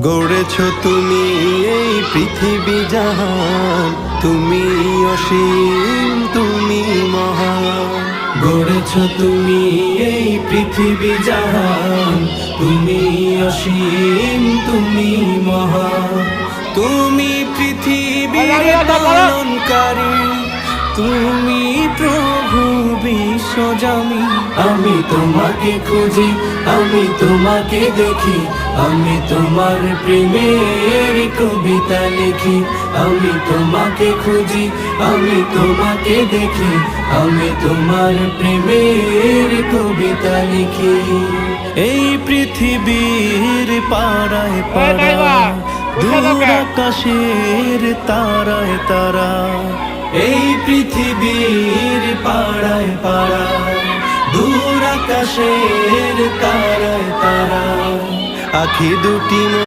গড়েছ তুমি এই পৃথিবী জাহান, তুমি অসীম, তুমি মহান। গড়েছ তুমি এই পৃথিবী জাহান, তুমি অসীম, তুমি মহান। তুমি পৃথিবীর পালনকারী, তুমি প্রভু বিশ্বজামি। আমি তোমাকে খুঁজি, আমি তোমাকে দেখি, আমি তোমার প্রেমের কবিতা লিখি। আমি তোমাকে খুঁজি, আমি তোমাকে দেখি, আমি তোমার প্রেমের কবিতা লিখি। এই পৃথিবীর পাড়ায় পাড়ায়, দূর আকাশের তারায় তারা। এই পৃথিবীর পাড়ায় পাড়ায়, দূর আকাশের তারায় তারা। আখি দুটি